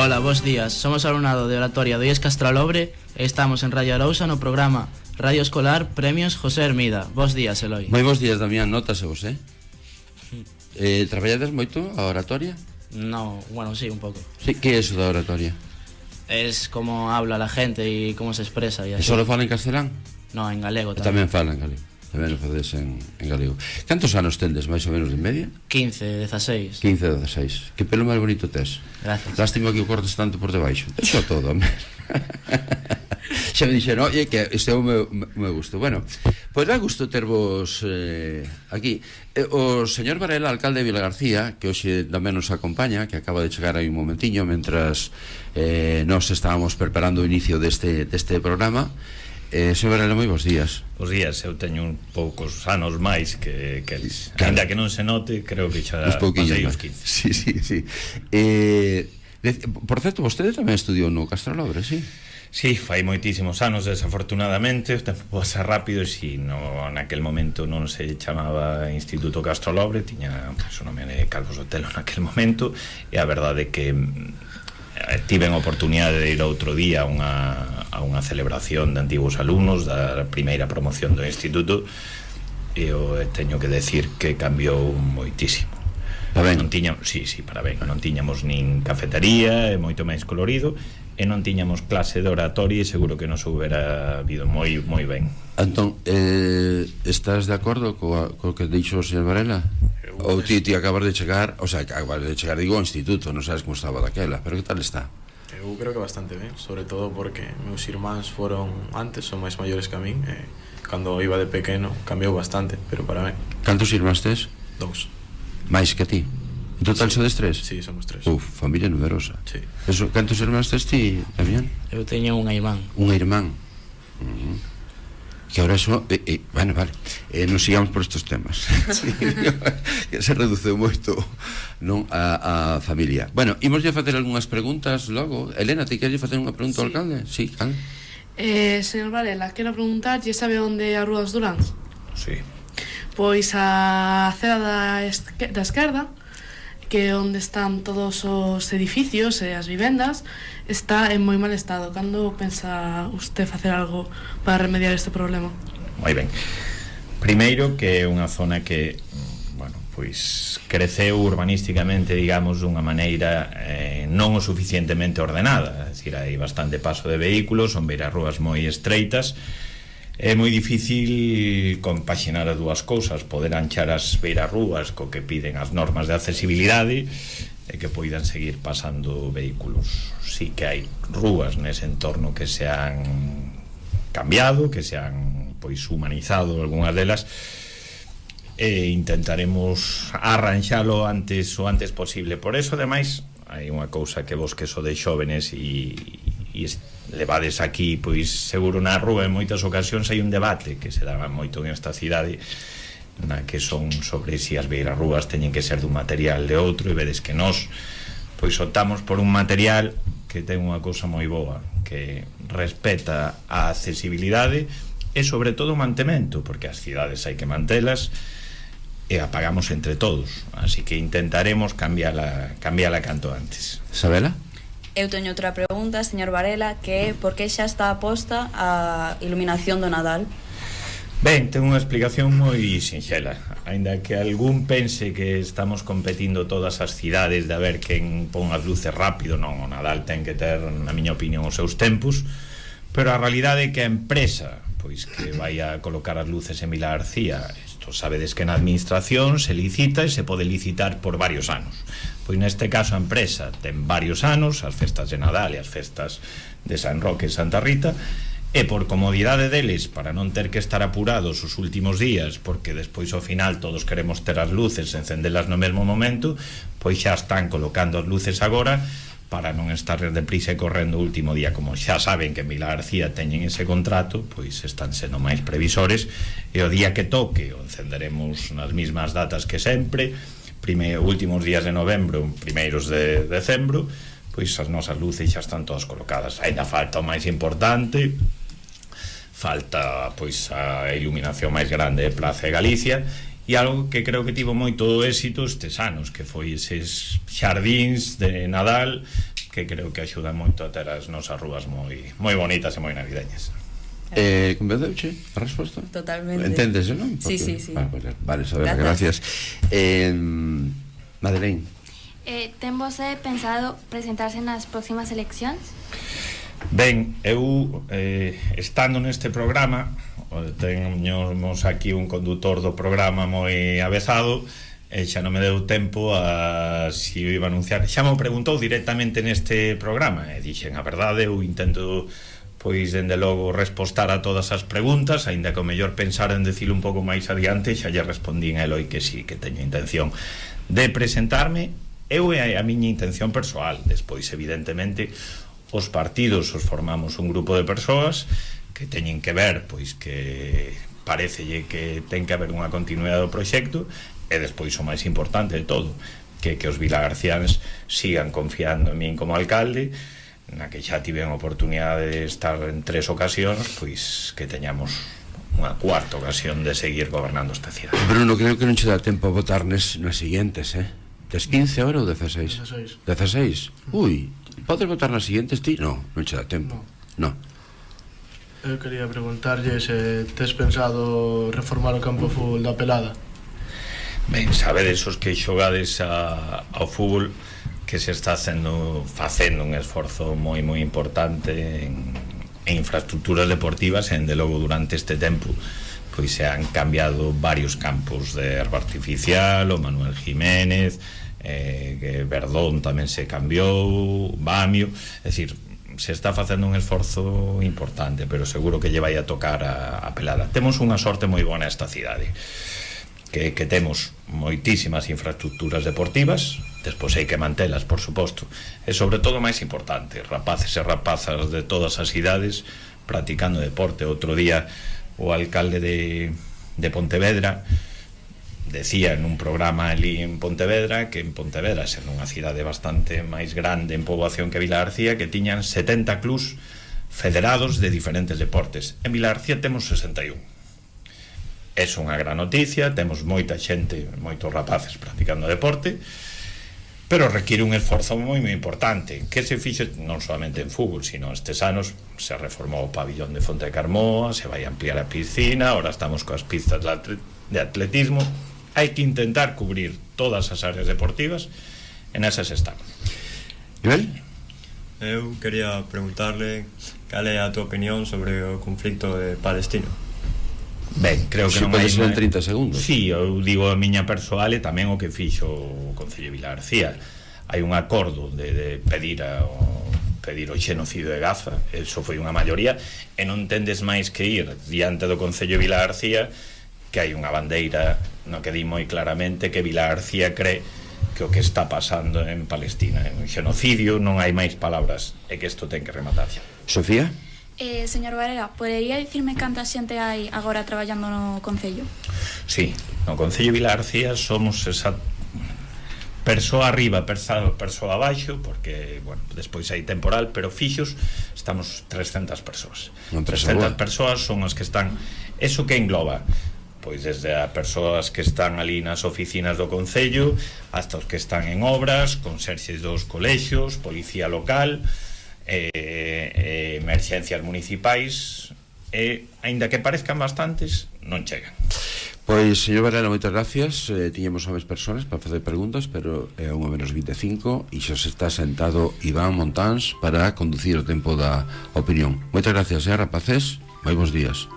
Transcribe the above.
Ola, bos días. Somos alumnado de Oratoria do IES Castralobre e estamos en Radio Arousa no programa Radio Escolar Premios José Hermida. Bos días, Eloi. Moi bos días, Damián, notase vos, traballades moito a oratoria? No, bueno, sí, un pouco. Sí, que é eso da oratoria? Es como habla la gente y cómo se expresa y E así. só fala en castelán? No, en galego tamén. Tamén fala en galego. Tamén o faces en galego. Cantos anos tendes, máis ou menos de media? 15, 16. 15 ou 16. Que pelo máis bonito tes. Gracias. Lástima que o cortes tanto por debaixo. Eso todo, hombre. Xa me dixeron, oye, que este é o meu gusto. Bueno, pois dá gusto tervos aquí. O señor Varela, alcalde de Vilagarcía, que hoxe tamén nos acompaña, que acaba de chegar aí un momentiño mentras nos estábamos preparando o inicio deste programa. Señor Varela, moi bons días. Bos días, eu teño un poucos anos máis que eles. Ainda que non se note, creo que xa pasei os 15. Sí. Por certo, vostede tamén estudiou no Castralobre, sí? Sí, fai moitísimos anos, desafortunadamente, o tempo pasa rápido, e si naquel momento non se chamaba Instituto Castralobre, tiña o nome de Calvo Sotelo naquel momento, e a verdade é que tiven a oportunidade de ir outro día a unha celebración de antigos alumnos da primeira promoción do instituto, e eu teño que decir que cambiou moitísimo. Non tiñamos, non tiñamos nin cafetería, é moito máis colorido, e non tiñamos clase de oratoria, e seguro que nos houbera habido moi ben. Entón, estás de acordo co que dixo o señor Varela? Ou ti acabas de chegar, o sea, acabas de chegar, digo, ao instituto, non sabes como estaba daquela, pero que tal está? Eu creo que bastante ben, sobre todo porque meus irmáns foron antes, son máis maiores que a min, e cando iba de pequeno cambiou bastante, pero para ben. Cantos irmáns tes? 2. Máis que ti? En total Sí. sodes 3? Sí, somos 3. Familia numerosa. Sí. Eso, cantos irmáns tes ti, Damián? Eu teño unha irmán. Unha irmán. Que ahora eso, bueno, vale, non sigamos por estos temas. Sí, que se reduceu moito, non, a familia. Bueno, imos a facer algunhas preguntas logo. Elena, ti queres facer unha pregunta ao alcalde? Sí, cal? Señor Varela, quero preguntarlle, sabe onde a Rúa dos Duráns? Sí. Pois a acera da esquerda, que é onde están todos os edificios e as vivendas, está en moi mal estado. Cando pensa usted facer algo para remediar este problema? Moi ben. Primeiro, que é unha zona que, bueno, pois creceu urbanísticamente, digamos, dunha maneira non o suficientemente ordenada. É dicir, hai bastante paso de vehículos, son beirarrúas moi estreitas. É moi difícil compaxinar as dúas cousas, poder anchar as beirarrúas co que piden as normas de accesibilidade e que poidan seguir pasando vehículos. Sí que hai rúas nese entorno que se han cambiado, que se han pois humanizado algunhas delas, e intentaremos arranxalo o antes posible. Por eso, ademais, hai unha cousa que vos que sodes xóvenes e levades aquí, pois seguro na rúa en moitas ocasións hai un debate que se daba moito en esta cidade, na que son sobre si as beirarrúas teñen que ser dun material de outro, e vedes que nós pois optamos por un material que ten unha cousa moi boa, que respeta a accesibilidade e sobre todo o mantemento, porque as cidades hai que mantelas e a pagamos entre todos, así que intentaremos cambiala canto antes. Sabela? Eu teño outra pregunta, señor Varela, que é por que xa está aposta a iluminación do Nadal? Ben, ten unha explicación moi sinxela. Aínda que algún pense que estamos competindo todas as cidades de a ver quen pon as luces rápido, non, o Nadal ten que ter, na miña opinión, os seus tempos, pero a realidade é que a empresa pois que vai a colocar as luces en Vilagarcía, isto sabedes que na administración se licita e se pode licitar por varios anos. Pois neste caso a empresa ten varios anos, as festas de Nadal e as festas de San Roque e Santa Rita, e por comodidade deles, para non ter que estar apurados os últimos días, porque despois ao final todos queremos ter as luces e encendelas no mesmo momento, pois xa están colocando as luces agora para non estar deprisa e correndo o último día. Como xa saben que en Vilagarcía teñen ese contrato, pois están sendo máis previsores, e o día que toque o encenderemos nas mismas datas que sempre, últimos días de novembro, primeiros de decembro, pois as nosas luces xa están todas colocadas. Ainda falta o máis importante, falta pois a iluminación máis grande de Praza de Galicia, e algo que creo que tivo moito éxito estes anos, que foi eses xardíns de Nadal, que creo que axudan moito a ter as nosas rúas moi bonitas e moi navideñas. Convenceuche a resposta? Totalmente. Entendes, non? Sí, sí. Vale, saber, gracias. Madeleine. Ten você pensado presentarse nas próximas eleccións? Ben, eu estando neste programa, teñamos aquí un condutor do programa moi avezado, e xa non me deu tempo a si eu iba a anunciar. Xa me preguntou directamente neste programa e dixen, a verdade, eu intento pois dende logo respostar a todas as preguntas, aínda que o mellor pensar en decirlo un pouco máis adiante. Xa lle respondín a Eloi que sí, que teño intención de presentarme. Eu é a miña intención persoal. Despois, evidentemente, os partidos os formamos un grupo de persoas que teñen que ver, pois que parecelle que ten que haber unha continuidade do proxecto, e despois o máis importante de todo, que os vilagarciáns sigan confiando en min como alcalde, na que xa tiven a oportunidade de estar en 3 ocasións, pois que teñamos unha cuarta ocasión de seguir gobernando esta cidade. Bruno, creo que non che dá tempo a votar nas siguientes, Tes 15 ahora ou 16? 16. Ui, podes votar nas siguientes ti? Non che dá tempo. No. Eu quería preguntarlle se tes pensado reformar o campo de fútbol da Pelada. Ben, sabedes os que xogades ao fútbol que se está facendo un esforzo moi importante en infraestructuras deportivas, e de logo durante este tempo pois se han cambiado varios campos de herba artificial, o Manuel Jiménez, que Verdón tamén se cambiou, Bamio, é dicir, se está facendo un esforzo importante, pero seguro que lle vai a tocar a Pelada. Temos unha sorte moi bona esta cidade, que temos moitísimas infraestructuras deportivas, despois hai que mantelas, por suposto, e sobre todo, máis importante, rapaces e rapazas de todas as idades practicando deporte. Outro día o alcalde de Pontevedra decía en un programa ali en Pontevedra que en Pontevedra, sendo unha cidade bastante máis grande en poboación que Vilagarcía, que tiñan 70 clubs federados de diferentes deportes. En Vilagarcía temos 61. É unha gran noticia, temos moita xente, moitos rapaces practicando deporte, pero requiere un esforzo moi importante, que se fixe non solamente en fútbol, sino estes anos se reformou o pabillón de Fonte de Carmoa, se vai ampliar a piscina, ahora estamos coas pistas de atletismo. Hai que intentar cubrir todas as áreas deportivas, en esas estamos. Igual? Eu quería preguntarle cal é a tua opinión sobre o conflicto de Palestina. Ben, creo que si non hai... ser en 30 segundos. Sí, eu digo a miña persoal e tamén o que fixo o Concello de Vilagarcía. Hai un acordo de pedir o xenocidio de Gaza, eso foi unha maioría, e non tendes máis que ir diante do Concello de Vilagarcía, que hai unha bandeira no que di moi claramente que Vilagarcía cree que o que está pasando en Palestina é un xenocidio, non hai máis palabras, e que isto ten que rematar xa. Sofía? Señor Varela, podería dicirme canta xente hai agora traballando no Concello? Sí, no Concello de Vilagarcía somos esa persoa arriba, persoa abaixo, porque, bueno, despois hai temporal, pero fixos estamos 300 persoas. 300 persoas son as que están, eso que engloba, pois desde a persoas que están ali nas oficinas do Concello hasta os que están en obras, conserxes dos colexios, policía local, emerxencias municipais, e aínda que parezcan bastantes, non chegan. Pois, señor Varela, moitas gracias. Tiñemos máis persoas para facer preguntas, pero é 1:25 e xa se está sentado Iván Montáns para conducir o tempo da opinión. Moitas gracias, rapaces. Moi bons días.